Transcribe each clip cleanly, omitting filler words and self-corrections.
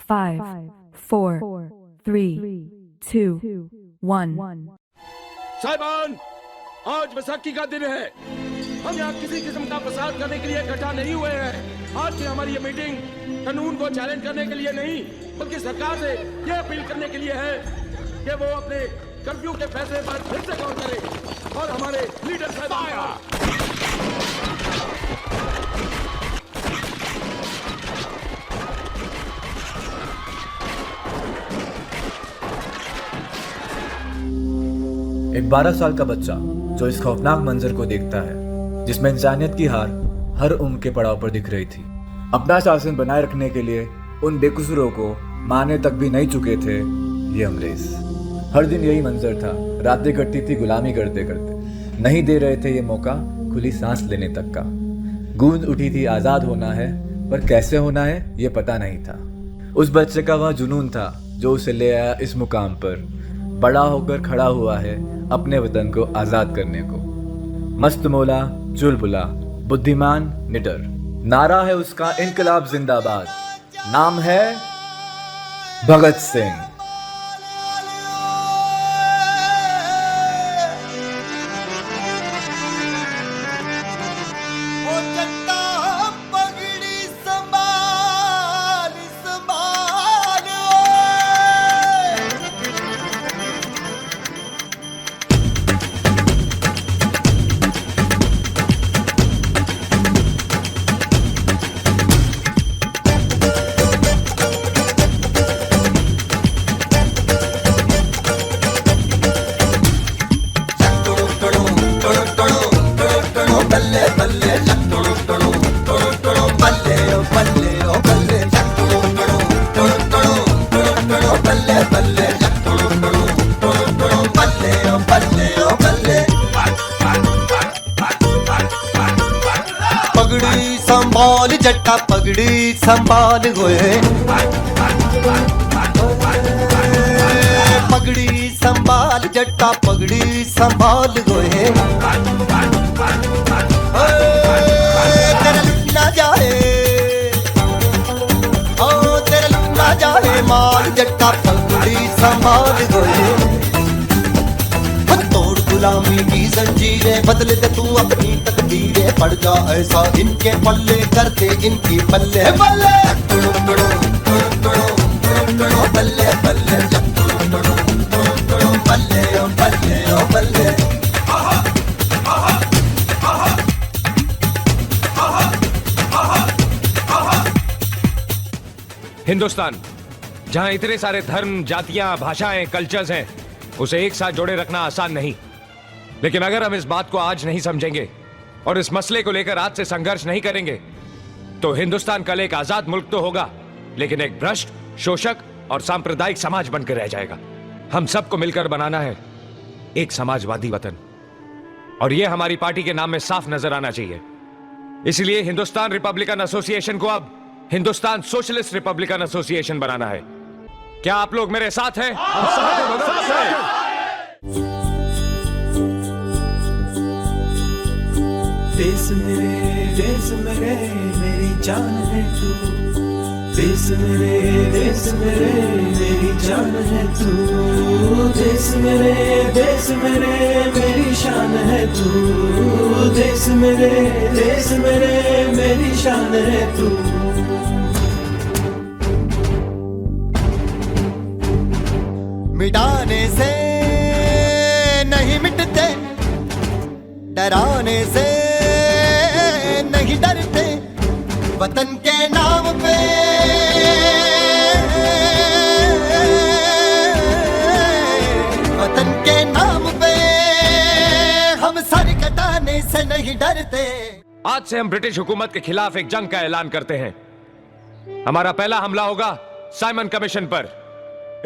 5, 4, 3, 2, 1. साहिबान, आज बैसाखी का दिन है। हम यहाँ किसी किस्म का प्रसाद करने के लिए इकट्ठा नहीं हुए हैं। आज की हमारी ये मीटिंग कानून को चैलेंज करने के लिए नहीं, बल्कि सरकार से ये अपील करने के लिए है कि वो अपने कर्फ्यू के फैसले पर फिर से गौर करे और हमारे लीडर साहब एक 12 साल का बच्चा जो इस खौफनाक मंजर को देखता है, जिसमें इंसानियत की हार हर उम्र के पड़ाव पर दिख रही थी। अपना शासन बनाए रखने के लिए उन बेकसूरों को मारने तक भी नहीं चुके थे ये अंग्रेज। हर दिन यही मंजर था, रातें कटती थी गुलामी करते करते। नहीं दे रहे थे ये मौका खुली सांस लेने तक का। गूंज उठी थी आज़ाद होना है, पर कैसे होना है ये पता नहीं था। उस बच्चे का वह जुनून था जो उसे ले आया इस मुकाम पर। बड़ा होकर खड़ा हुआ है अपने वतन को आज़ाद करने को। मस्त मौला चुलबुला, बुद्धिमान निडर, नारा है उसका इनकलाब जिंदाबाद। नाम है भगत सिंह। पगड़ी संभाल जट्टा पगड़ी संभाल गोए, पगड़ी संभाल जट्टा पगड़ी संभाल गोए। तेरा लुटना जाए, ओ तेरा लुटना जाए माल जट्टा पगड़ी संभाल गोए। तोड़ गुलामी की जंजीरें, बदल दे तू अपनी तकदीरें। पड़ जा ऐसा इनके पल्ले, करते इनकी बल्ले बल्ले बल्ले बल्ले बल्ले बल्ले बल्ले। हिंदुस्तान जहां इतने सारे धर्म, जातियां, भाषाएं, कल्चर्स हैं, उसे एक साथ जोड़े रखना आसान नहीं। लेकिन अगर हम इस बात को आज नहीं समझेंगे और इस मसले को लेकर आज से संघर्ष नहीं करेंगे, तो हिंदुस्तान कल एक आजाद मुल्क तो होगा, लेकिन एक भ्रष्ट, शोषक और सांप्रदायिक समाज बनकर रह जाएगा। हम सबको मिलकर बनाना है एक समाजवादी वतन, और यह हमारी पार्टी के नाम में साफ नजर आना चाहिए। इसलिए हिंदुस्तान रिपब्लिकन एसोसिएशन को अब हिंदुस्तान सोशलिस्ट रिपब्लिकन एसोसिएशन बनाना है। क्या आप लोग मेरे साथ हैं? देश मेरे मेरी जान है तू। देश मेरे मेरी जान है तू। देश मेरे मेरी शान है तू। देश मेरे मेरी शान है तू। मिटाने से नहीं मिटते, डराने से नहीं डरते, वतन के नाम पे वतन के नाम पे हम सर कटाने से नहीं डरते। आज से हम ब्रिटिश हुकूमत के खिलाफ एक जंग का ऐलान करते हैं। हमारा पहला हमला होगा साइमन कमीशन पर।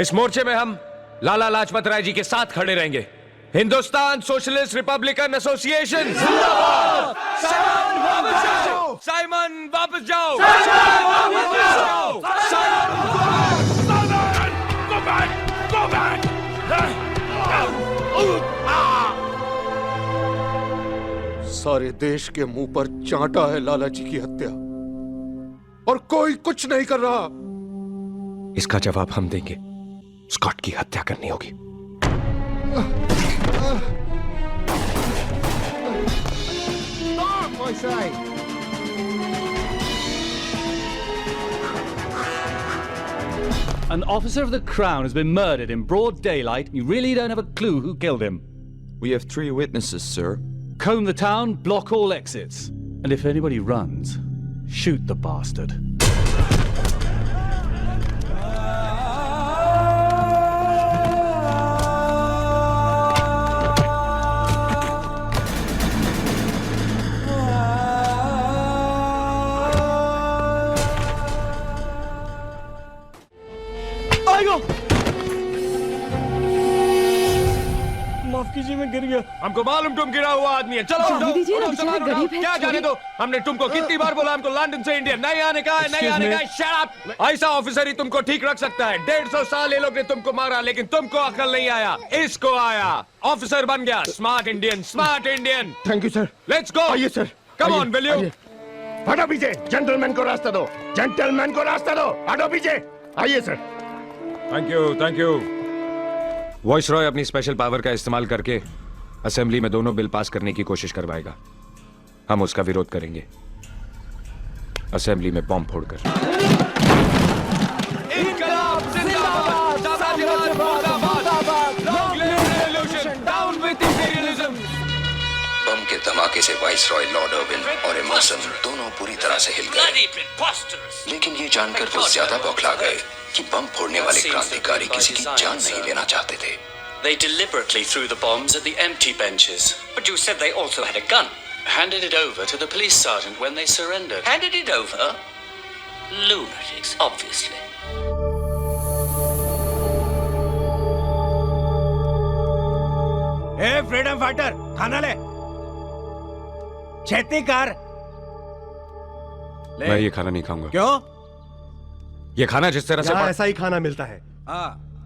इस मोर्चे में हम लाला लाजपत राय जी के साथ खड़े रहेंगे। हिंदुस्तान सोशलिस्ट रिपब्लिकन एसोसिएशन जिंदाबाद। साइमन वापस जाओ, साइमन वापस जाओ, साइमन वापस जाओ, गो बैक, गो बैक। सारे देश के मुंह पर चांटा है लाला जी की हत्या, और कोई कुछ नहीं कर रहा। इसका जवाब हम देंगे। स्कॉट की हत्या करनी होगी। An officer of the Crown has been murdered in broad daylight. You really don't have a clue who killed him. We have 3 witnesses, sir. Comb the town, block all exits. And if anybody runs, shoot the bastard. माफ कीजिए, मैं गिर गया। हमको मालूम तुम गिरा हुआ आदमी है। चलो जाने दीजिए ना, बेचारा गरीब है, क्या जाने दो? हमने तुमको कितनी बार बोला हमको लंदन से इंडिया नहीं आने का है, नहीं आने का है। Shut up! ऐसा ऑफिसर ही तुमको ठीक रख सकता है। 150 साल ये लोग ने तुमको मारा, लेकिन तुमको अकल नहीं आया। इसको आया, ऑफिसर बन गया। Smart Indian, smart Indian. Thank you sir. Let's go. आइए sir. Come on, will you? हटो पीछे, जेंटलमैन को रास्ता दो, जेंटलमैन को रास्ता दो। हटो पीछे। आइए sir. Thank you, thank you. Voice Roy अपनी स्पेशल पावर का इस्तेमाल करके असेंबली में दोनों बिल पास करने की कोशिश करवाएगा। हम उसका विरोध करेंगे, असेंबली में बॉम्ब फोड़कर। इनकलाब जिंदाबाद, साम्राज्यवाद मुर्दाबाद, long live revolution, down with imperialism. बम के धमाके से वाइसरॉय लॉर्ड अर्विन और एमर्सन दोनों पूरी तरह से हिल गए, लेकिन ये जानकर वो ज्यादा बौखला गए कि बम फोड़ने वाले क्रांतिकारी किसी की जान नहीं लेना चाहते थे। They deliberately threw the bombs at the empty benches. But you said they also had a gun. Handed it over to the police sergeant when they surrendered. Handed it over? Lunatics, obviously. A freedom fighter, खाना ले। छेती कर। मैं ये खाना नहीं खाऊंगा। क्यों? ये खाना जिस तरह से ऐसा ही खाना मिलता है।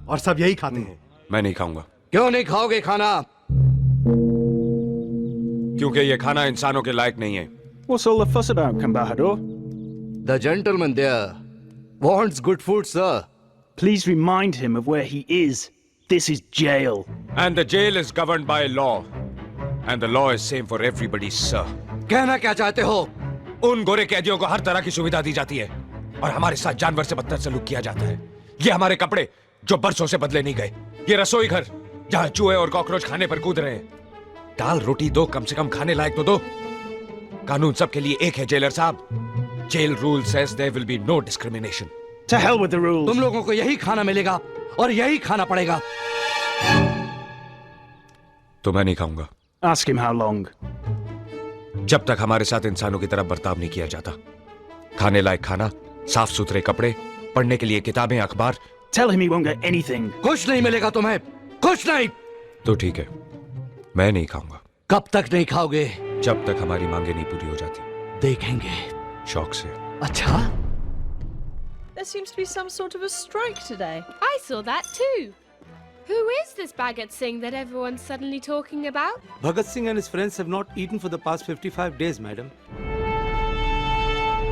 और सब यही खाते हैं। मैं नहीं खाऊंगा। क्यों नहीं खाओगे खाना? क्योंकि ये खाना इंसानों के लायक नहीं है। What's all the fuss about, Cambahador? The gentleman there wants good food, sir. Please remind him of where he is. This is jail. And the jail is governed by law. And the law is same for everybody, sir. कहना क्या चाहते हो? उन गोरे कैदियों को हर तरह की सुविधा दी जाती है और हमारे साथ जानवर से बदतर सलूक किया जाता है। ये हमारे कपड़े जो बरसों से बदले नहीं गए, ये रसोई घर जहां चूहे और कॉकरोच खाने पर कूद रहे हैं। दाल रोटी दो, कम से कम खाने लायक तो दो। कानून सबके लिए एक है जेलर साहब। Jail rule says there will be no discrimination. To hell with the rules. तुम लोगों को यही खाना मिलेगा और यही खाना पड़ेगा। तो मैं नहीं खाऊंगा। Ask him how long. जब तक हमारे साथ इंसानों की तरह बर्ताव नहीं किया जाता। खाने लायक खाना, साफ सुथरे कपड़े, पढ़ने के लिए किताबें, अखबार। Tell him he won't get anything. कुछ नहीं मिलेगा तुम्हें, कुछ नहीं। तो ठीक है, मैं नहीं खाऊंगा। कब तक नहीं खाओगे? जब तक हमारी मांगे नहीं पूरी हो जाती। देखेंगे। शौक से। अच्छा? There seems to be some sort of a strike today. I saw that too. Who is this Bhagat Singh that everyone's suddenly talking about? Bhagat Singh and his friends have not eaten for the past 55 days, madam.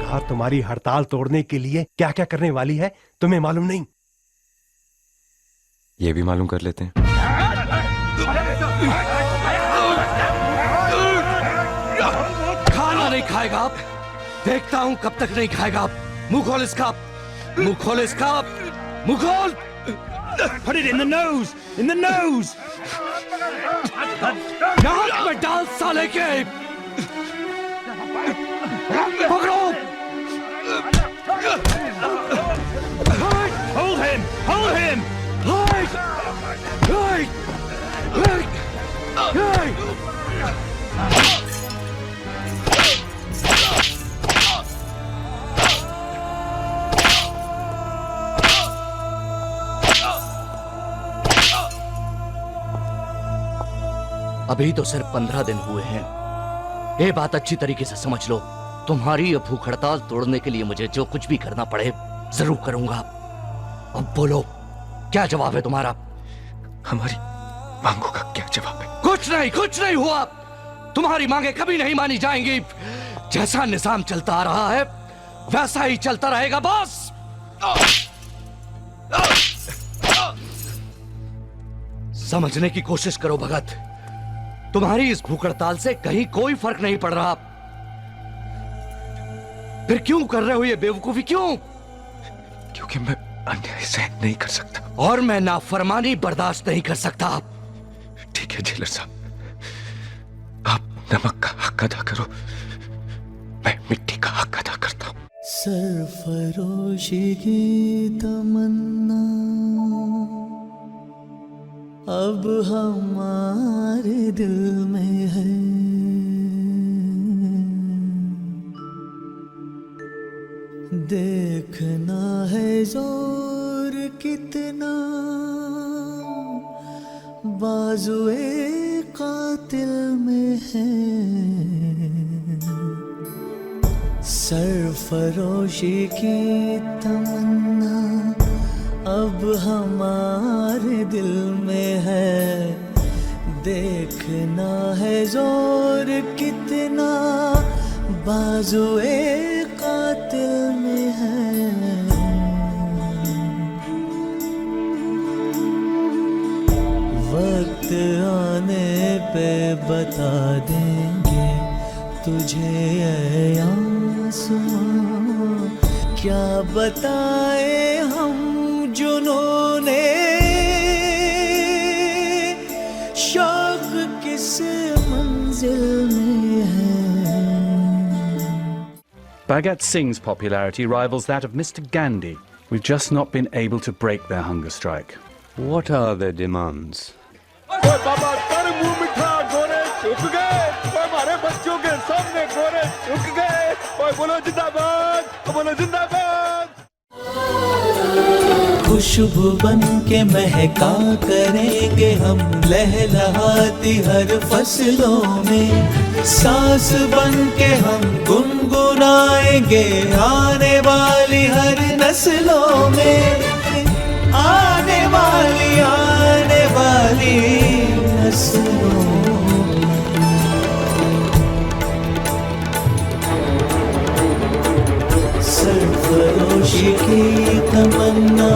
Car तुम्हारी हड़ताल तोड़ने के लिए क्या क्या करने वाली है तुम्हें मालूम नहीं? ये भी मालूम कर लेते हैं। खाना नहीं खाएगा आप? देखता हूं कब तक नहीं खाएगा आप। मुंह खोल इसका, मुंह खोल इसका, मुंह खोल। Put it in the nose! In the nose! नाक में डाल साले के। पकड़ो। Hold him! Hold him! अभी तो सिर्फ 15 दिन हुए हैं। ये बात अच्छी तरीके से समझ लो। तुम्हारी ये भूख हड़ताल तोड़ने के लिए मुझे जो कुछ भी करना पड़े जरूर करूंगा। अब बोलो, क्या जवाब है तुम्हारा? हमारी मांगों का क्या जवाब है? कुछ नहीं हुआ। तुम्हारी मांगे कभी नहीं मानी जाएंगी। जैसा निजाम चलता आ रहा है वैसा ही चलता रहेगा बॉस। समझने की कोशिश करो भगत। तुम्हारी इस भूख हड़ताल से कहीं कोई फर्क नहीं पड़ रहा। फिर क्यों कर रहे हो ये बेवकूफी, क्यों? क्योंकि मैं अन्याय सहन नहीं कर सकता। और मैं नाफरमानी बर्दाश्त नहीं कर सकता। ठीक है जेलर साहब, आप नमक का हक अदा करो, मैं मिट्टी का हक अदा करता हूं। सरफरोशी की तमन्ना अब हमारे दिल में है, देखना है जोर कितना बाजुए कातिल में है। सरफरोशी की तमन्ना अब हमारे दिल में है, देखना है जोर कितना बाजुए कातिल में है। वक्त आने पे बता देंगे तुझे ऐ आसमां, क्या बताए हम जुनूने शौक किस मंजिल में है। Bhagat Singh's popularity rivals that of Mr. Gandhi. We've just not been able to break their hunger strike. What are their demands? बाबा कर मुंह मिठा, गोरे चुक गए, हमारे बच्चों के सामने गोरे चुक गए। बोलो जिंदाबाद, बोलो जिंदाबाद। खुशबू बन के महका करेंगे हम लहलहाती हर फसलों में, सांस बन के हम गुनगुनाएंगे आने वाली हर नस्लों में, आने वाली नस्लों। सरफरोशी की तमन्ना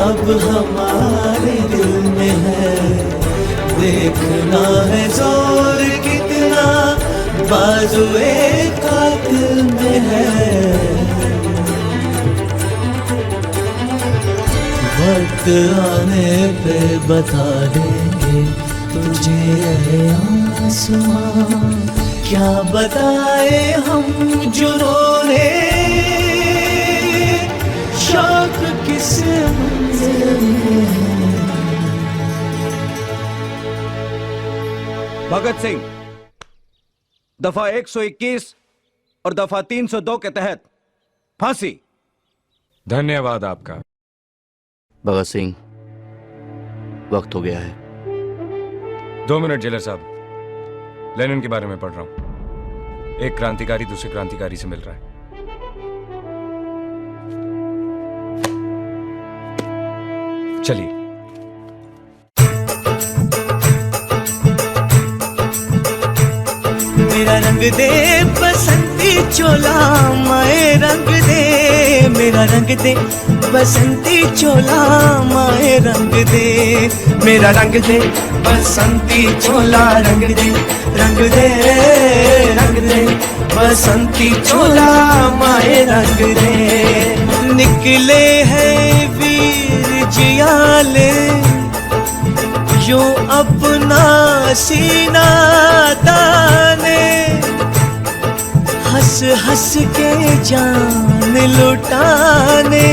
अब हमारे दिल में है, देखना है जोर कितना बाजुए कातिल में है। वक्त आने पे बता देंगे तुझे ऐ आसमां, क्या बताए हम जुनूने शौक किस मंजिल में है। भगत सिंह, दफा 121 और दफा 302 के तहत फांसी। धन्यवाद आपका। भगत सिंह, वक्त हो गया है। 2 मिनट जेलर साहब, लेनिन के बारे में पढ़ रहा हूं। एक क्रांतिकारी दूसरे क्रांतिकारी से मिल रहा है। चलिए। मेरा रंग दे बसंती चोला माए रंग दे, मेरा रंग दे बसंती चोला माए रंग दे, मेरा रंग दे बसंती चोला रंग दे, रंग दे रंग दे बसंती चोला माए रंग दे। निकले हैं वीर जियाले जो अपना सीना ताने, हंस हंस के जान लुटाने,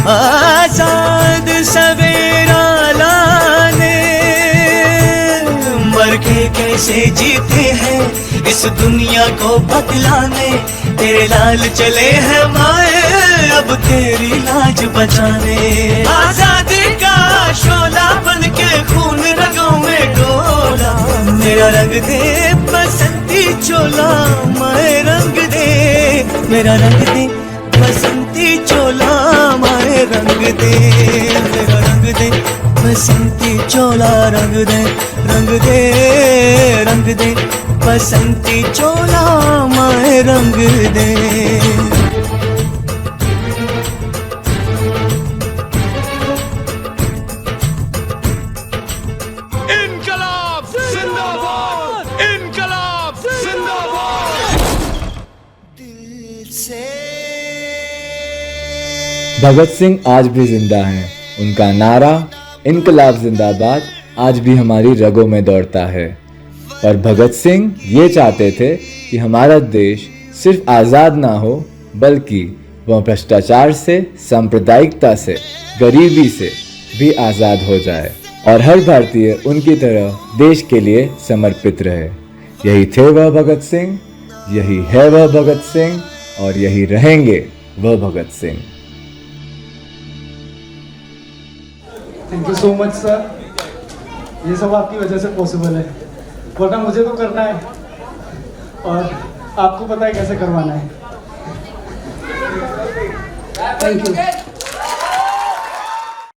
आजाद सवेरा लाने। मर के कैसे जीते हैं इस दुनिया को बदलाने, तेरे लाल चले हैं माए अब तेरी लाज बचाने। आजादी का शोला बन के खून रगों में डोला, मेरा रंग दे बसंती चोला माए रंग दे, मेरा रंग दे बसंती चोला माए रंग दे, मेरा रंग दे बसंती चोला रंग दे, रंग दे रंग दे बसंती चोला माए रंग दे। भगत सिंह आज भी जिंदा हैं। उनका नारा इनकलाब जिंदाबाद आज भी हमारी रगों में दौड़ता है। पर भगत सिंह ये चाहते थे कि हमारा देश सिर्फ आज़ाद ना हो, बल्कि वह भ्रष्टाचार से, सांप्रदायिकता से, गरीबी से भी आज़ाद हो जाए और हर भारतीय उनकी तरह देश के लिए समर्पित रहे। यही थे वह भगत सिंह, यही है वह भगत सिंह और यही रहेंगे वह Bhagat Singh. Thank you so much sir, ये सब आपकी वजह से पॉसिबल है, वरना मुझे तो करना है और आपको पता है कैसे करवाना है। Thank you.